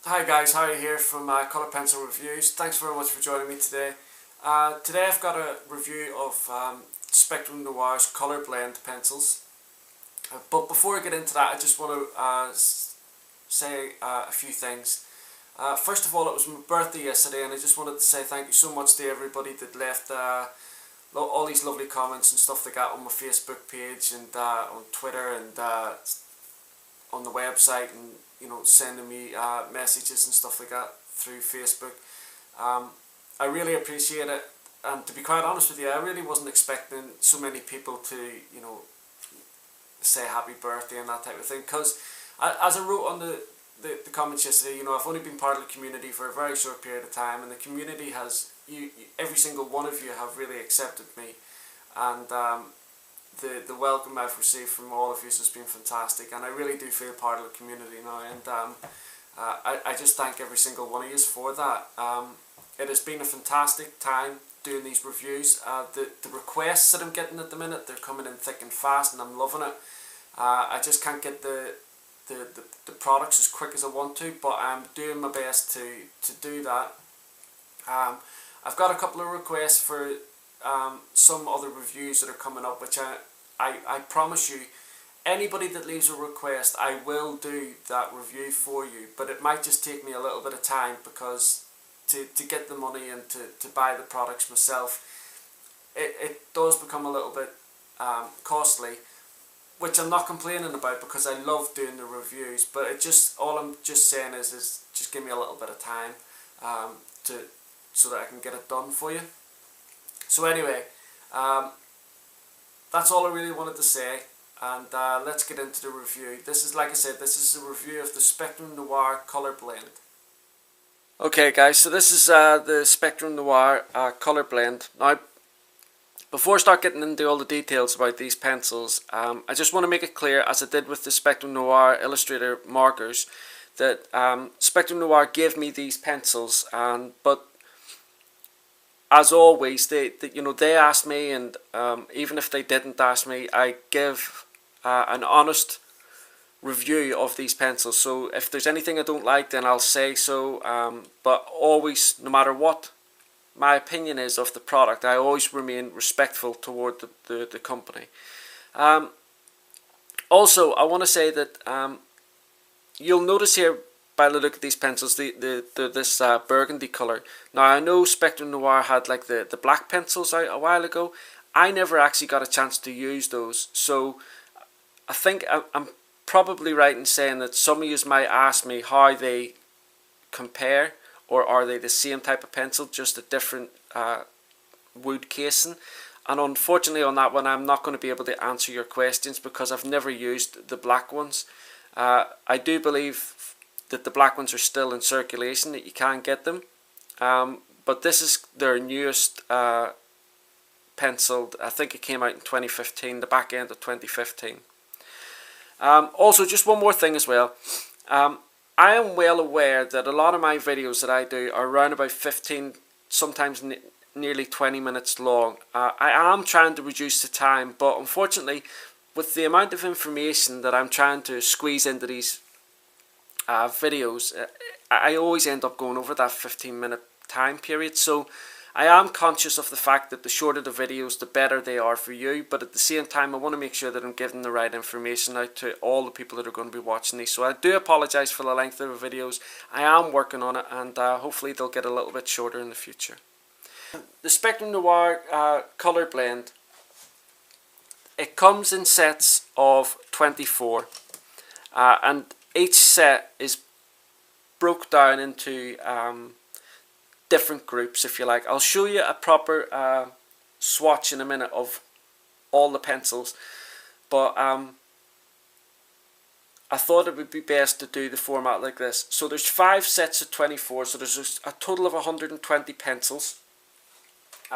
Hi guys, Harry here from Colour Pencil Reviews. Thanks very much for joining me today. Today I've got a review of Spectrum Noir's ColourBlend pencils. But before I get into that, I just want to say a few things. First of all, it was my birthday yesterday, and I just wanted to say thank you so much to everybody that left all these lovely comments and stuff they got on my Facebook page and on Twitter and on the website, and sending me messages and stuff like that through Facebook. I really appreciate it, and to be quite honest with you, I really wasn't expecting so many people to say happy birthday and that type of thing, because as I wrote on the comments yesterday, I've only been part of the community for a very short period of time, and the community has, every single one of you have really accepted me, and the welcome I've received from all of you has been fantastic, and I really do feel part of the community now, and I just thank every single one of you for that. It has been a fantastic time doing these reviews. The requests that I'm getting at the minute, they're coming in thick and fast, and I'm loving it. I just can't get the products as quick as I want to, but I'm doing my best to do that. I've got a couple of requests for some other reviews that are coming up, which I promise you, anybody that leaves a request, I will do that review for you, but it might just take me a little bit of time, because to get the money and to buy the products myself, it does become a little bit costly, which I'm not complaining about, because I love doing the reviews, but all I'm just saying is just give me a little bit of time so that I can get it done for you. So anyway, that's all I really wanted to say, and let's get into the review. This is, like I said, this is a review of the Spectrum Noir ColourBlend. Okay guys, so this is the Spectrum Noir ColourBlend. Now, before I start getting into all the details about these pencils, I just want to make it clear, as I did with the Spectrum Noir Illustrator markers, that Spectrum Noir gave me these pencils, but as always, they asked me, and even if they didn't ask me, I give an honest review of these pencils. So if there's anything I don't like, then I'll say so, but always, no matter what my opinion is of the product, I always remain respectful toward the company. Also, I want to say that you'll notice here, by the look at these pencils, this burgundy colour. Now, I know Spectrum Noir had like the black pencils out a while ago. I never actually got a chance to use those, so I think I'm probably right in saying that some of you might ask me how they compare, or are they the same type of pencil, just a different wood casing. And unfortunately on that one, I'm not going to be able to answer your questions, because I've never used the black ones. I do believe that the black ones are still in circulation, that you can get them, but this is their newest pencil. I think it came out in 2015, the back end of 2015. Also, just one more thing as well. I am well aware that a lot of my videos that I do are around about 15, sometimes nearly 20 minutes long. I am trying to reduce the time, but unfortunately, with the amount of information that I'm trying to squeeze into these videos, I always end up going over that 15-minute time period. So I am conscious of the fact that the shorter the videos, the better they are for you, but at the same time I want to make sure that I'm giving the right information out to all the people that are going to be watching these. So I do apologise for the length of the videos. I am working on it, and hopefully they'll get a little bit shorter in the future. The Spectrum Noir ColourBlend, it comes in sets of 24, and each set is broke down into different groups, if you like. I'll show you a proper swatch in a minute of all the pencils, but I thought it would be best to do the format like this. So there's 5 sets of 24, so there's a total of 120 pencils.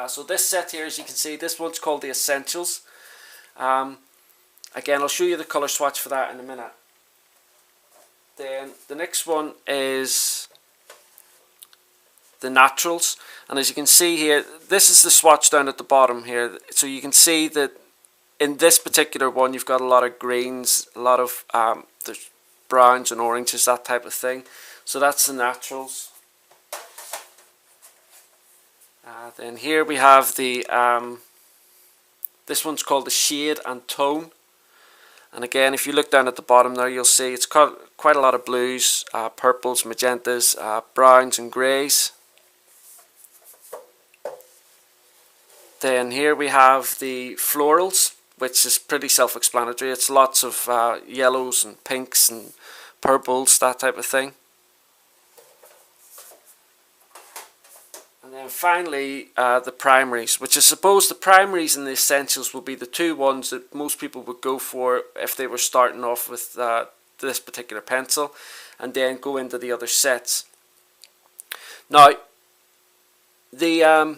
So this set here, as you can see, this one's called the Essentials. Again, I'll show you the colour swatch for that in a minute. Then the next one is the Naturals, and as you can see here, this is the swatch down at the bottom here. So you can see that in this particular one, you've got a lot of greens, a lot of there's browns and oranges, that type of thing. So that's the naturals. Then here we have the this one's called the shade and tone. And again, if you look down at the bottom there, you'll see it's got quite a lot of blues, purples, magentas, browns and greys. Then here we have the Florals, which is pretty self-explanatory. It's lots of yellows and pinks and purples, that type of thing. And then finally, the Primaries, which I suppose the Primaries and the Essentials will be the two ones that most people would go for if they were starting off with this particular pencil, and then go into the other sets. Now, the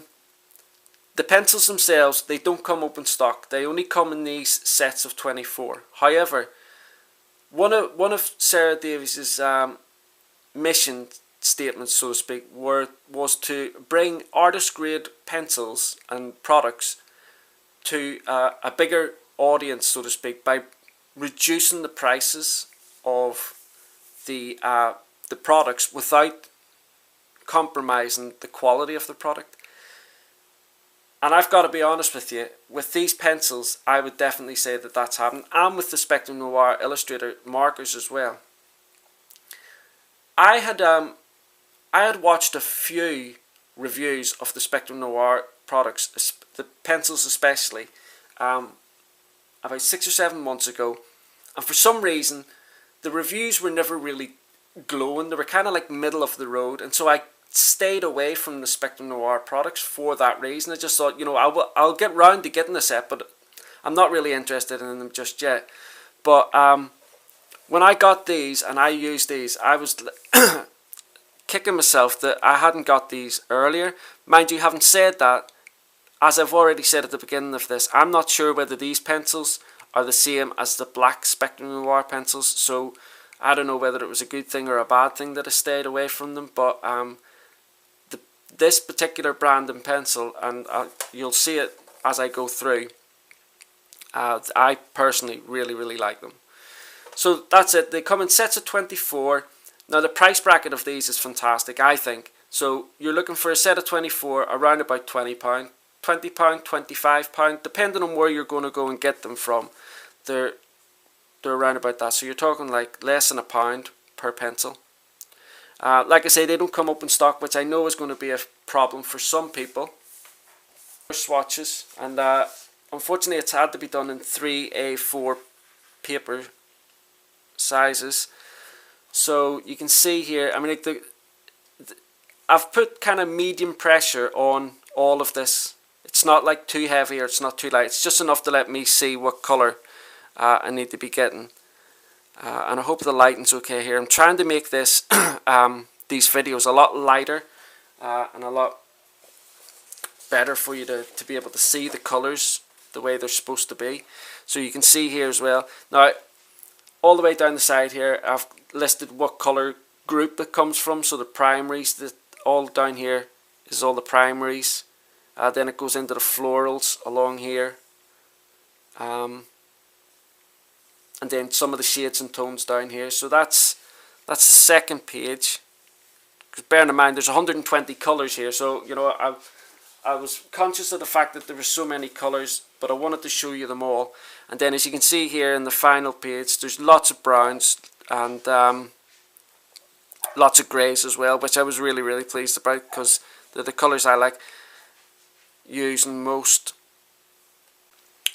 pencils themselves, they don't come open stock. They only come in these sets of 24. However, one of Sarah Davies's mission statements, so to speak, was to bring artist grade pencils and products to a bigger audience, so to speak, by reducing the prices of the products without compromising the quality of the product. And I've got to be honest with you, with these pencils, I would definitely say that that's happened, and with the Spectrum Noir Illustrator markers as well. I had watched a few reviews of the Spectrum Noir products, the pencils especially, about 6 or 7 months ago, and for some reason the reviews were never really glowing. They were kind of like middle of the road, and so I stayed away from the Spectrum Noir products for that reason. I just thought, you know, I'll get round to getting the set, but I'm not really interested in them just yet. But when I got these and I used these, I was kicking myself that I hadn't got these earlier. Mind you, having said that, as I've already said at the beginning of this, I'm not sure whether these pencils are the same as the black Spectrum Noir pencils, so I don't know whether it was a good thing or a bad thing that I stayed away from them. But this particular brand and pencil, and you'll see it as I go through, I personally really like them. So that's it. They come in sets of 24. Now the price bracket of these is fantastic, I think. So you're looking for a set of 24 around about £20, £20, £25, depending on where you're going to go and get them from. They're around about that. So you're talking like less than £1 per pencil. Like I say, they don't come open stock, which I know is going to be a problem for some people. Swatches, and unfortunately it's had to be done in 3A4 paper sizes. So you can see here, I mean, I've put kind of medium pressure on all of this. It's not like too heavy or it's not too light. It's just enough to let me see what colour I need to be getting. And I hope the lighting's okay here. I'm trying to make this these videos a lot lighter and a lot better for you to be able to see the colours the way they're supposed to be. So you can see here as well. Now, all the way down the side here, I've listed what colour group it comes from. So the primaries, all down here is all the primaries. Then it goes into the florals along here. And then some of the shades and tones down here. So that's the second page. Because bearing in mind there's 120 colours here, so you know I was conscious of the fact that there were so many colours, but I wanted to show you them all. And then as you can see here in the final page, there's lots of browns and lots of greys as well, which I was really pleased about because they're the colours I like using most.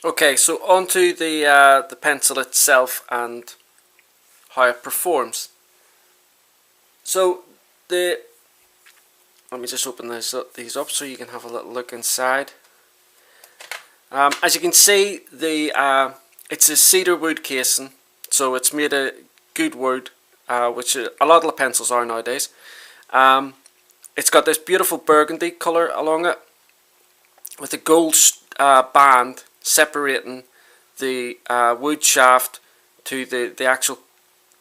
Okay, so onto the pencil itself and how it performs. So let me just open these up so you can have a little look inside. As you can see, it's a cedar wood casing, so it's made of good wood, which a lot of the pencils are nowadays. It's got this beautiful burgundy colour along it, with a gold band separating the wood shaft to the actual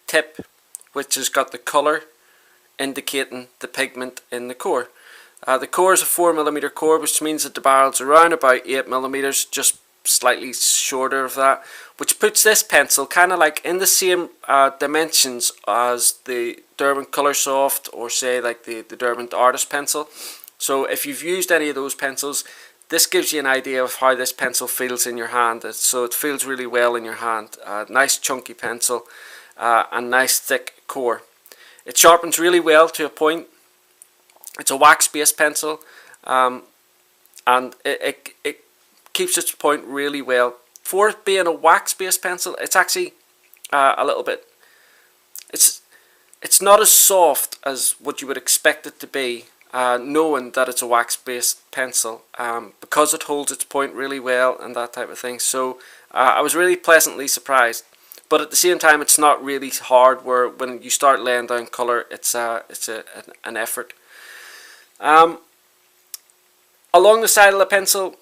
tip, which has got the colour indicating the pigment in the core. The core is a 4mm core, which means that the barrel's around about 8mm, just slightly shorter of that, which puts this pencil kind of like in the same dimensions as the Derwent Colour Soft, or say like the Derwent Artist pencil. So if you've used any of those pencils, this gives you an idea of how this pencil feels in your hand. So it feels really well in your hand. Nice chunky pencil, and nice thick core. It sharpens really well to a point. It's a wax-based pencil, and it keeps its point really well. For it being a wax-based pencil, it's actually a little bit. It's not as soft as what you would expect it to be, knowing that it's a wax-based pencil, because it holds its point really well and that type of thing. So I was really pleasantly surprised. But at the same time, it's not really hard. Where when you start laying down colour, it's an effort. Along the side of the pencil,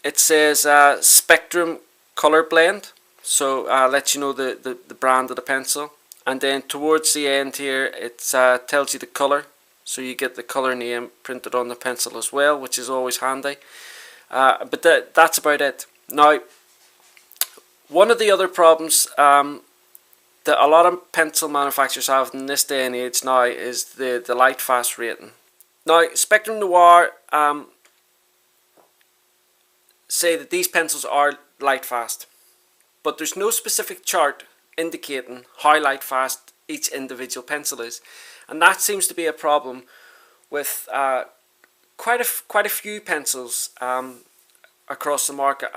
it says Spectrum ColourBlend, so lets you know the brand of the pencil. And then towards the end here, it tells you the colour, so you get the colour name printed on the pencil as well, which is always handy. But that's about it. Now, one of the other problems that a lot of pencil manufacturers have in this day and age now is the light fast rating. Now, Spectrum Noir say that these pencils are light fast, but there's no specific chart indicating how light fast each individual pencil is, and that seems to be a problem with quite a few pencils across the market.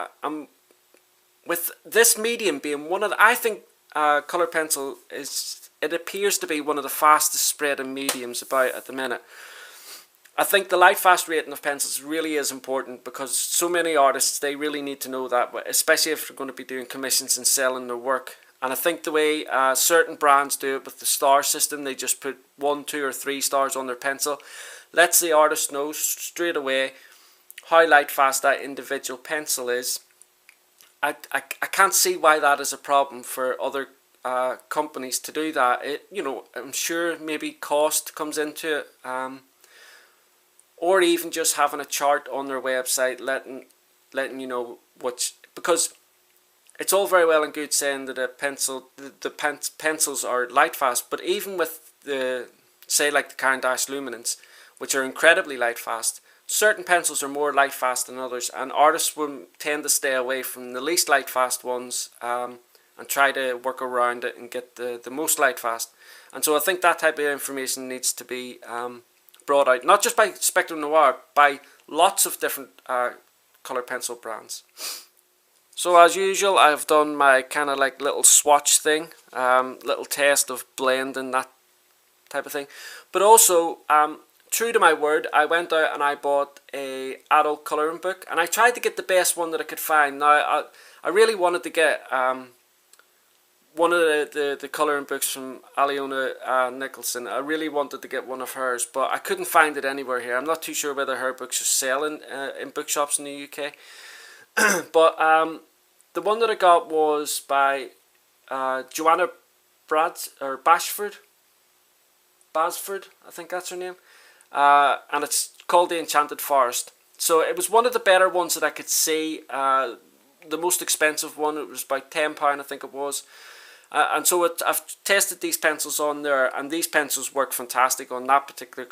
With this medium being one of the, I think colour pencil it appears to be one of the fastest spreading mediums about at the minute. I think the light fast rating of pencils really is important, because so many artists, they really need to know that, especially if they're going to be doing commissions and selling their work. And I think the way certain brands do it with the star system, they just put 1, 2 or 3 stars on their pencil, lets the artist know straight away how light fast that individual pencil is. I can't see why that is a problem for other companies to do that. I'm sure maybe cost comes into it, or even just having a chart on their website letting you know because it's all very well and good saying that the pencils are light fast, but even with say like the Caran d'Ache Luminance, which are incredibly light fast, certain pencils are more light fast than others, and artists will tend to stay away from the least light fast ones and try to work around it and get the most light fast. And so I think that type of information needs to be brought out, not just by Spectrum Noir, by lots of different colour pencil brands. So as usual, I've done my kind of like little swatch thing, little test of blending, that type of thing. But also, true to my word, I went out and I bought a adult colouring book, and I tried to get the best one that I could find. Now, I really wanted to get one of the colouring books from Aliona Nicholson. I really wanted to get one of hers, but I couldn't find it anywhere here. I'm not too sure whether her books are selling in bookshops in the UK. But the one that I got was by Joanna Basford, I think that's her name, and it's called The Enchanted Forest. So it was one of the better ones that I could see. The most expensive one, it was about £10, I think it was. And so I've tested these pencils on there, and these pencils work fantastic on that particular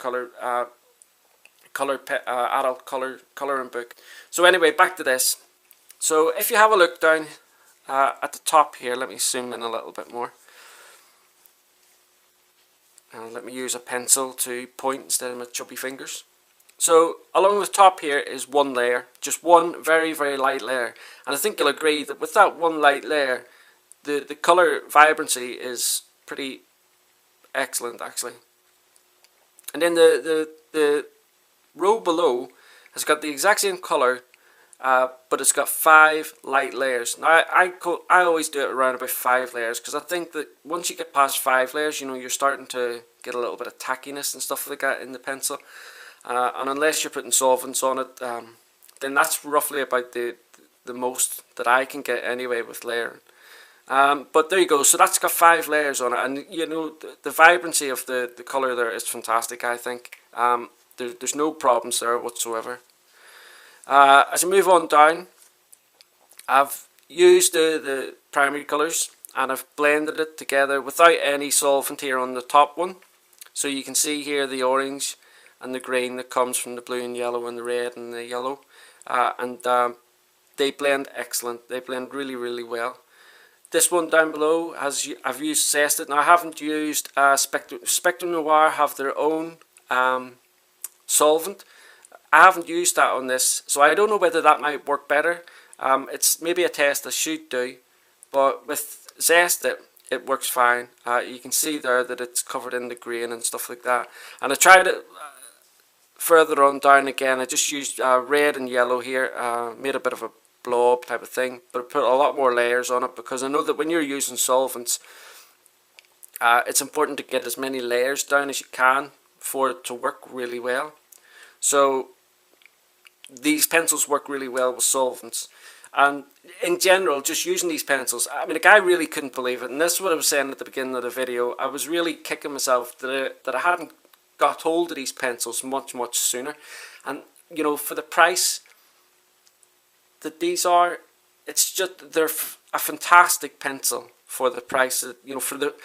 adult colouring book. So anyway, back to this. So if you have a look down at the top here, let me zoom in a little bit more. Let me use a pencil to point instead of my chubby fingers. So along the top here is one layer, just one very, very light layer. And I think you'll agree that with that one light layer, the colour vibrancy is pretty excellent actually. And then the row below has got the exact same colour, but it's got 5 light layers. Now I always do it around about 5 layers, because I think that once you get past 5 layers, you're starting to get a little bit of tackiness and stuff like that in the pencil. And unless you're putting solvents on it, then that's roughly about the most that I can get anyway with layering. But there you go. So that's got 5 layers on it, and the vibrancy of the colour there is fantastic. I think there's no problems there whatsoever. As I move on down, I've used the primary colours and I've blended it together without any solvent here on the top one. So you can see here the orange and the green that comes from the blue and yellow and the red and the yellow. They blend excellent. They blend really, really well. This one down below, I've used Zested. Now I haven't used Spectrum Noir have their own solvent. I haven't used that on this, so I don't know whether that might work better. It's maybe a test I should do, but with Zest it works fine. You can see there that it's covered in the grain and stuff like that. And I tried it further on down again. I just used red and yellow here, made a bit of a blob type of thing, but I put a lot more layers on it because I know that when you're using solvents, it's important to get as many layers down as you can for it to work really well. So these pencils work really well with solvents, and in general just using these pencils, I mean, a guy really couldn't believe it, and this is what I was saying at the beginning of the video. I was really kicking myself that I hadn't got hold of these pencils much sooner. And you know, for the price that these are, it's just, they're a fantastic pencil for the price that, you know, for the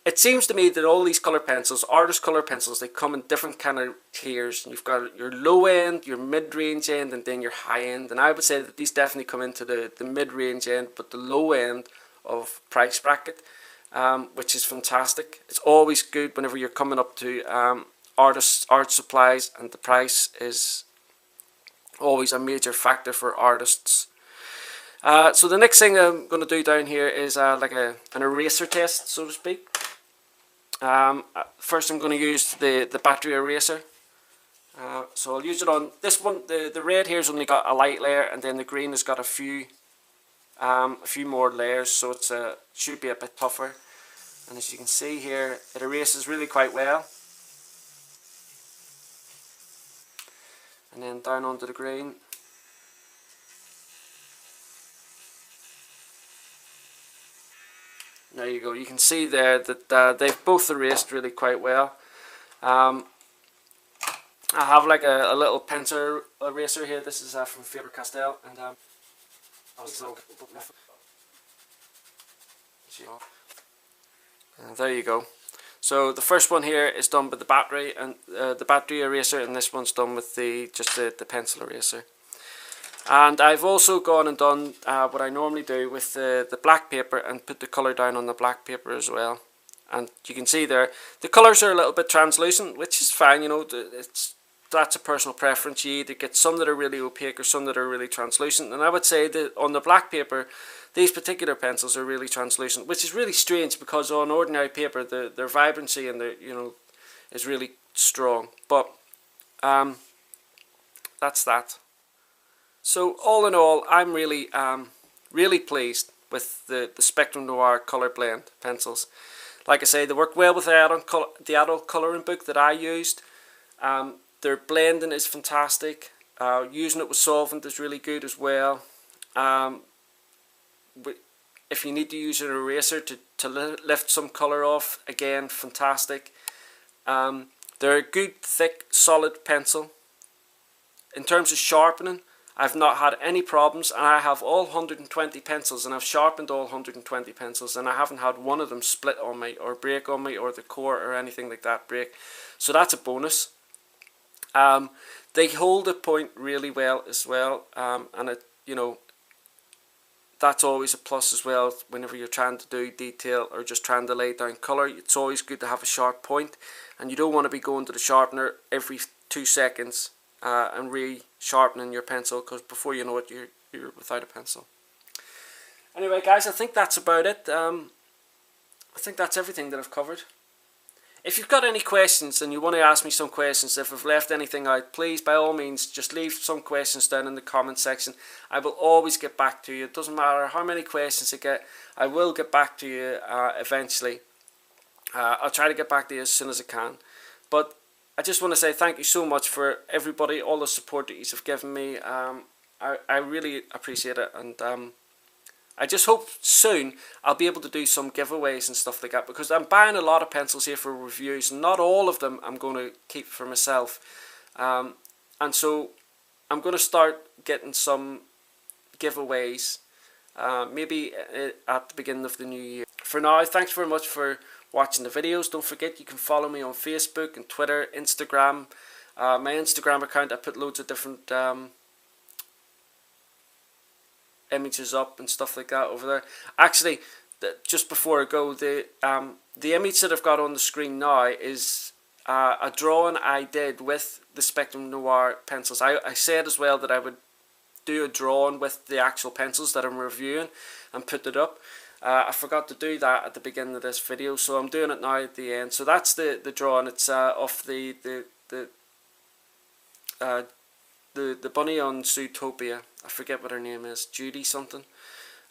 it seems to me that all these colour pencils, artist colour pencils, they come in different kind of tiers. You've got your low end, your mid-range end, and then your high end. And I would say that these definitely come into the mid-range end, but the low end of price bracket, which is fantastic. It's always good whenever you're coming up to art supplies, and the price is always a major factor for artists. So the next thing I'm going to do down here is like an eraser test, so to speak. First I'm going to use the battery eraser. So I'll use it on this one. The red here's only got a light layer, and then the green has got a few more layers, so it should be a bit tougher. And as you can see here, it erases really quite well. And then down onto the green. There you go. You can see there that they've both erased really quite well. I have like a little pencil eraser here. This is from Faber-Castell, and there you go. So the first one here is done with the battery and the battery eraser, and this one's done with just the pencil eraser. And I've also gone and done what I normally do with the black paper and put the colour down on the black paper as well. And you can see there, the colours are a little bit translucent, which is fine, you know, that's a personal preference. You either get some that are really opaque or some that are really translucent. And I would say that on the black paper, these particular pencils are really translucent, which is really strange because on ordinary paper, their vibrancy and is really strong. But that's that. So all in all, I'm really really pleased with the Spectrum Noir ColourBlend pencils. Like I say, they work well with the adult colouring book that I used. Their blending is fantastic. Using it with solvent is really good as well. If you need to use an eraser to lift some colour off, again, fantastic. They're a good, thick, solid pencil. In terms of sharpening, I've not had any problems, and I have all 120 pencils, and I've sharpened all 120 pencils, and I haven't had one of them split on me or break on me, or the core or anything like that break. So that's a bonus. They hold the point really well as well, and it, you know, that's always a plus as well. Whenever you're trying to do detail or just trying to lay down colour, it's always good to have a sharp point, and you don't want to be going to the sharpener every 2 seconds and re-sharpening your pencil, because before you know it, you're without a pencil. Anyway guys, I think that's about it. I think that's everything that I've covered. If you've got any questions and you want to ask me some questions, if I've left anything out, please by all means just leave some questions down in the comment section. I will always get back to you. It doesn't matter how many questions I get, I will get back to you eventually. I'll try to get back to you as soon as I can. But I just want to say thank you so much for everybody, all the support that you have given me. I really appreciate it, and I just hope soon I'll be able to do some giveaways and stuff like that, because I'm buying a lot of pencils here for reviews, and not all of them I'm going to keep for myself. And so I'm going to start getting some giveaways, maybe at the beginning of the new year. For now, thanks very much for watching the videos. Don't forget you can follow me on Facebook and Twitter, Instagram. My Instagram account, I put loads of different images up and stuff like that over there. Actually, just before I go, the image that I've got on the screen now is a drawing I did with the Spectrum Noir pencils. I said as well that I would do a drawing with the actual pencils that I'm reviewing and put it up. I forgot to do that at the beginning of this video, so I'm doing it now at the end. So that's the drawing. It's of the bunny on Zootopia. I forget what her name is, Judy something.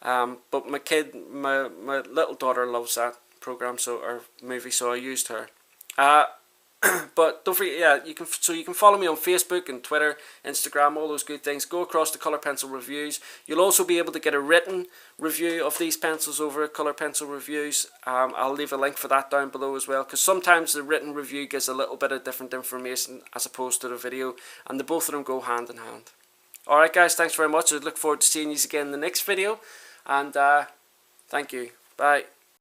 But my little daughter loves that program, or movie, so I used her. But don't forget, yeah, you can follow me on Facebook and Twitter, Instagram, all those good things. Go across to Colour Pencil Reviews. You'll also be able to get a written review of these pencils over at Colour Pencil Reviews. I'll leave a link for that down below as well, because sometimes the written review gives a little bit of different information as opposed to the video, and the both of them go hand in hand. Alright guys, thanks very much. I look forward to seeing you again in the next video, and thank you. Bye.